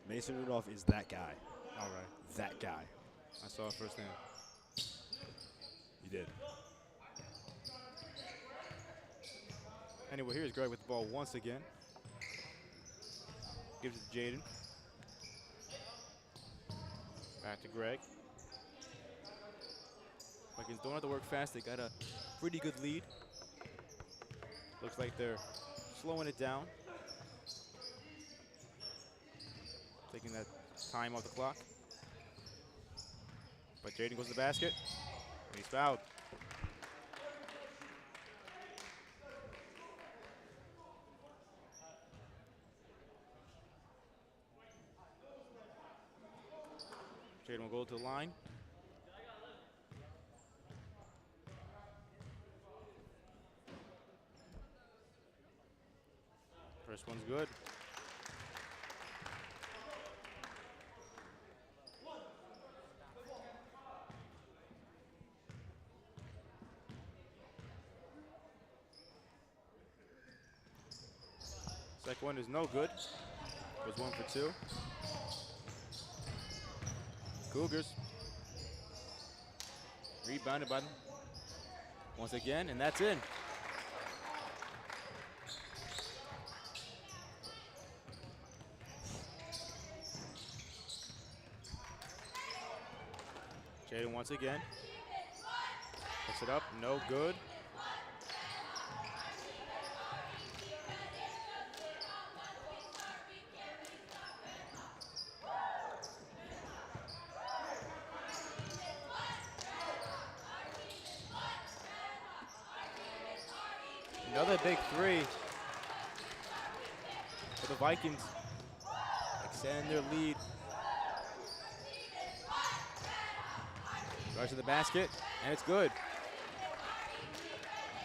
Mason Rudolph is that guy. All right. That guy. I saw it firsthand. You did. Anyway, here's Greg with the ball once again. Gives it to Jaden. Back to Greg. Vikings don't have to work fast. They got a pretty good lead. Looks like they're slowing it down. Taking that time off the clock. But Jaden goes to the basket. And he's fouled. Jaden will go to the line. First one's good. Second one is no good. Was 1 for 2. Cougars. Rebounded by them once again, and that's in. Jaden once again. Puts it up, no good. Another big three for the Vikings. Extend their lead. Drives to the basket, and it's good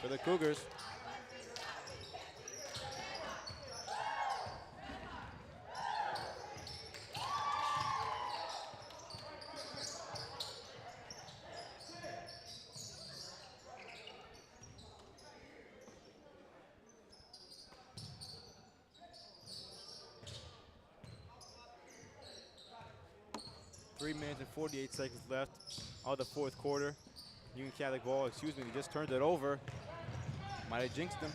for the Cougars. Three minutes and 48 seconds left of the fourth quarter. Union Catholic ball, excuse me, they just turned it over. Might have jinxed them.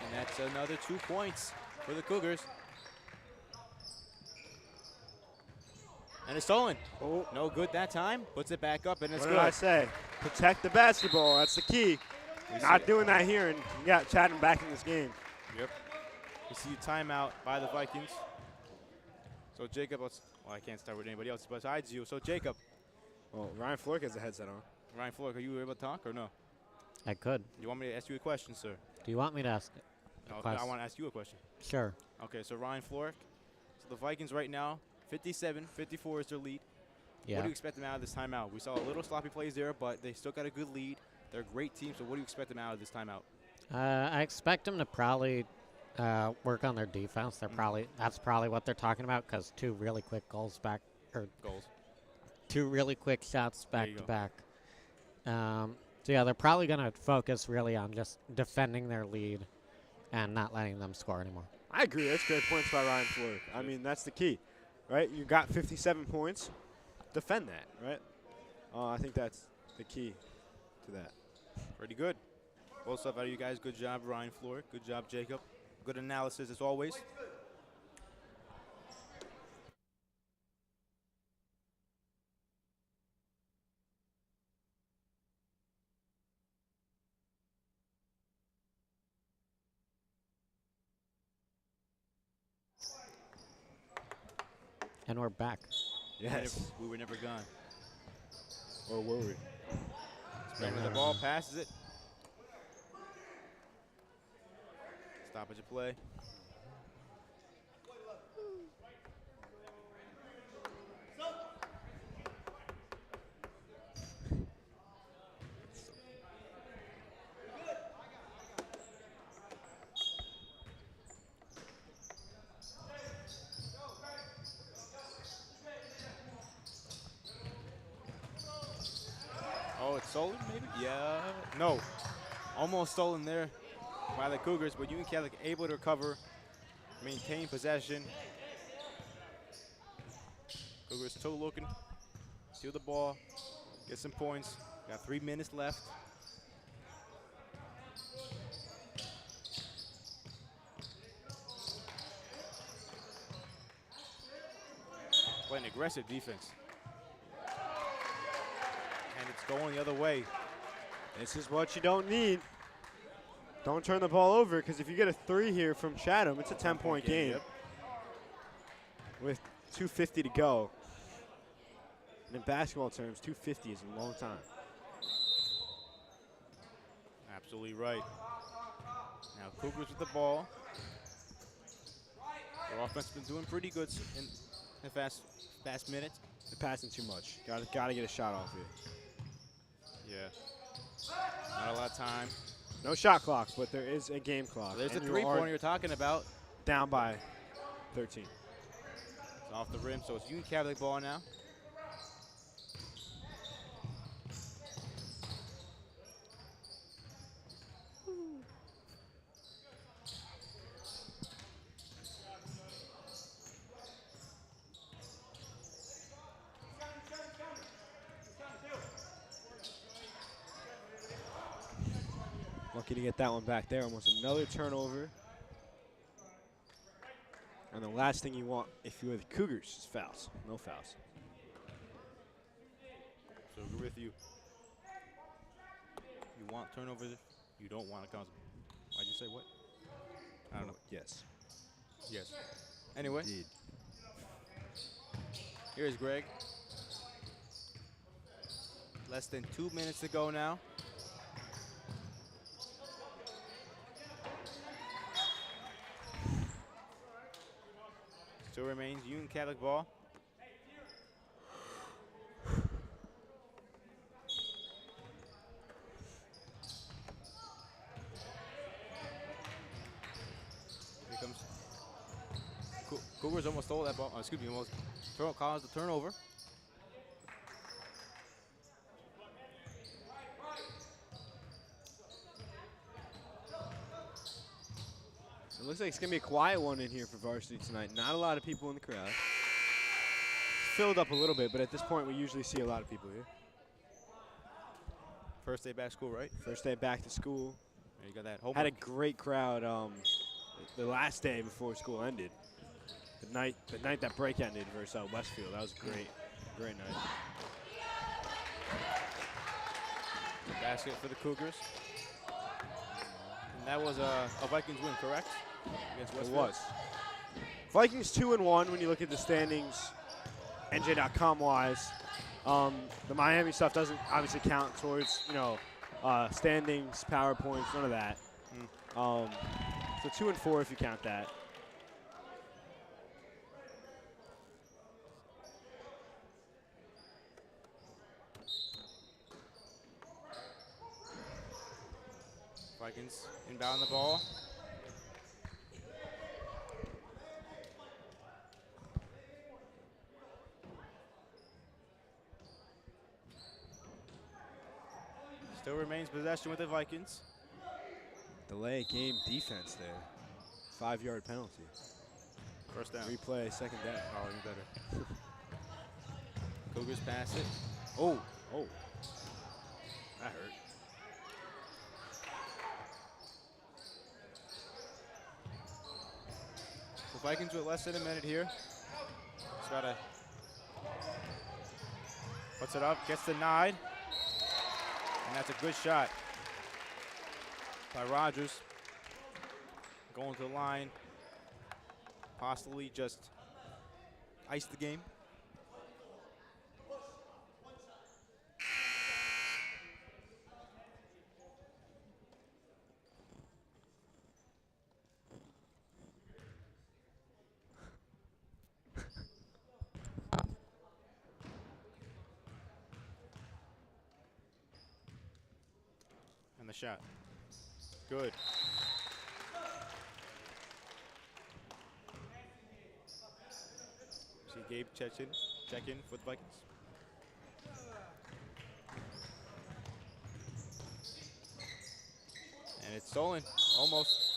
And that's another 2 points for the Cougars. And it's stolen. Oh. No good that time. Puts it back up, and it's What good. did I say? Protect the basketball. That's the key. Not doing that here, and you got Chatham back in this game. Yep. We see a timeout by the Vikings. So Jacob, well, I can't start with anybody else besides you. So Jacob. Well, Ryan Flork has a headset on. Ryan Flork, are you able to talk or no? I could. You want me to ask you a question, sir? Do you want me to ask a No, question? I want to ask you a question. Sure. Okay, so Ryan Flork. So the Vikings right now, 57-54 is their lead. Yeah. What do you expect them out of this timeout? We saw a little sloppy plays there, but they still got a good lead. They're a great team, so what do you expect them out of this timeout? I expect them to probably work on their defense. That's probably what they're talking about because two really quick goals back or Goals. two really quick shots There back you to go. back. So yeah, they're probably gonna focus really on just defending their lead and not letting them score anymore. I agree. That's great points by Ryan Fleur. I mean, that's the key, right? You got 57 points. Defend that, right? I think that's the key to that. Pretty good. Both stuff out of you guys. Good job, Ryan Floor. Good job, Jacob. Good analysis as always. And we're back. Yes. We were never gone. Or were we? Spinning the ball, passes it. Stoppage of play. Oh, it's stolen maybe? Yeah. No. Almost stolen there by the Cougars, but Union Catholic able to recover, maintain possession. Cougars still looking, steal the ball, get some points. Got 3 minutes left. Playing aggressive defense. And it's going the other way. This is what you don't need. Don't turn the ball over, because if you get a 3 here from Chatham, it's a 10-point game. Yep. With 2:50 to go. And in basketball terms, 2:50 is a long time. Absolutely right. Now Cougars with the ball. Their offense has been doing pretty good in fast minutes. They're passing too much. Gotta get a shot off here. Yeah. Not a lot of time. No shot clock, but there is a game clock. There's a And you three-pointer are you're talking about. down by 13. It's off the rim, so it's Union Catholic ball now. Lucky to get that one back there. Almost another turnover. And the last thing you want if you're the Cougars is fouls. No fouls. So we're with you. You want turnovers. You don't want to cause them. Why'd you say what? I don't know. Yes. Yes. Anyway, Indeed. here's Greg. Less than 2 minutes to go now. Still remains Union Catholic ball. Here comes Cougars almost stole that ball. Excuse me, almost caused the turnover. It looks like it's going to be a quiet one in here for varsity tonight. Not a lot of people in the crowd. It's filled up a little bit, but at this point we usually see a lot of people here. First day back to school, right? First day back to school. There you got that. Homework. Had a great crowd the last day before school ended. The night that break ended versus Westfield. That was great. Great night. Basket for the Cougars. And that was a Vikings win, correct? Against It Westfield? was. Vikings 2-1 when you look at the standings, NJ.com wise. The Miami stuff doesn't obviously count towards standings, PowerPoints, none of that. So 2-4 if you count that. Vikings inbound the ball. Still remains possession with the Vikings. Delay game defense there. 5-yard penalty. First down. Replay, second down. Oh, even better. Cougars pass it. Oh, Oh, that hurt. the Vikings with less than a minute here. Just gotta puts it up, gets denied, and that's a good shot by Rogers. Going to the line, possibly just ice the game. And the shot. Good. See Gabe check in for the Vikings. And it's stolen, almost.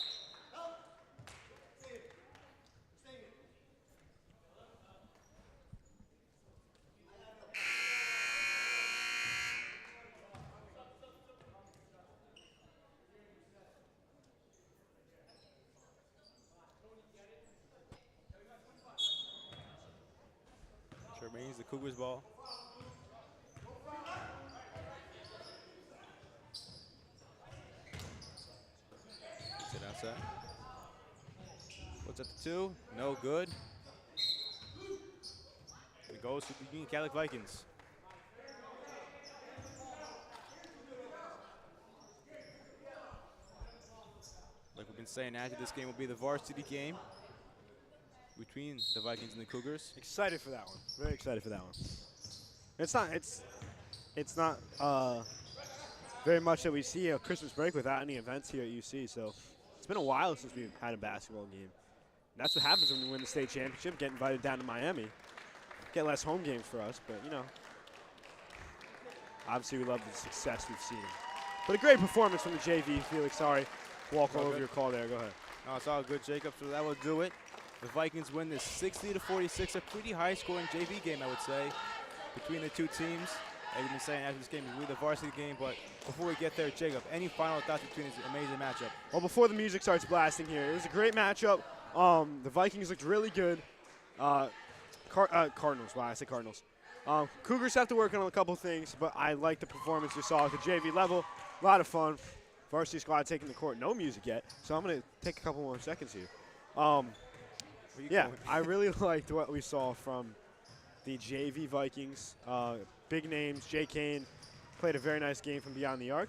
Remains the Cougars ball. Sit outside. What's at the 2? No good. It goes to the Union Catholic Vikings. Like we've been saying, after this game will be the varsity game between the Vikings and the Cougars. Excited for that one. Very excited for that one. It's not very much that we see a Christmas break without any events here at UC. So it's been a while since we've had a basketball game. And that's what happens when we win the state championship. Get invited down to Miami. Get less home games for us, but you know. Obviously, we love the success we've seen. But a great performance from the JV. Felix, sorry, walk all over your call there. Go ahead. No, it's all good, Jacob. So that will do it. The Vikings win this 60-46, a pretty high-scoring JV game, I would say, between the two teams. Like we've been saying, after this game is really the varsity game. But before we get there, Jacob, any final thoughts between this amazing matchup? Well, before the music starts blasting here, it was a great matchup. The Vikings looked really good. Cardinals. Wow, I said Cardinals. Cougars have to work on a couple things, but I like the performance you saw at the JV level. A lot of fun. Varsity squad taking the court. No music yet, so I'm going to take a couple more seconds here. Yeah, I really liked what we saw from the JV Vikings. Big names. Jay Kane played a very nice game from beyond the arc.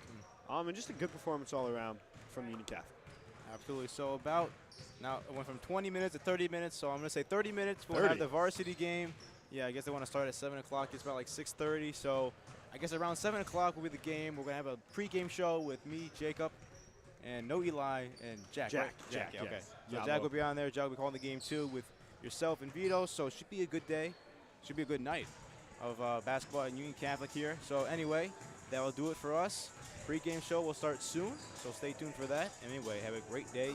And just a good performance all around from Union Catholic. Absolutely. So now it went from 20 minutes to 30 minutes, so I'm going to say 30 minutes. We'll have the varsity game. Yeah, I guess they want to start at 7 o'clock. It's about like 6:30, so I guess around 7 o'clock will be the game. We're going to have a pregame show with me, Jacob, and no Eli, and Jack. Jack, right? Jack, yeah, okay. yes. So Yabo. Jack will be on there. Jack will be calling the game too with yourself and Vito, so it should be a good day. Should be a good night of basketball at Union Catholic here. So anyway, that will do it for us. Pre-game show will start soon, so stay tuned for that. Anyway, have a great day.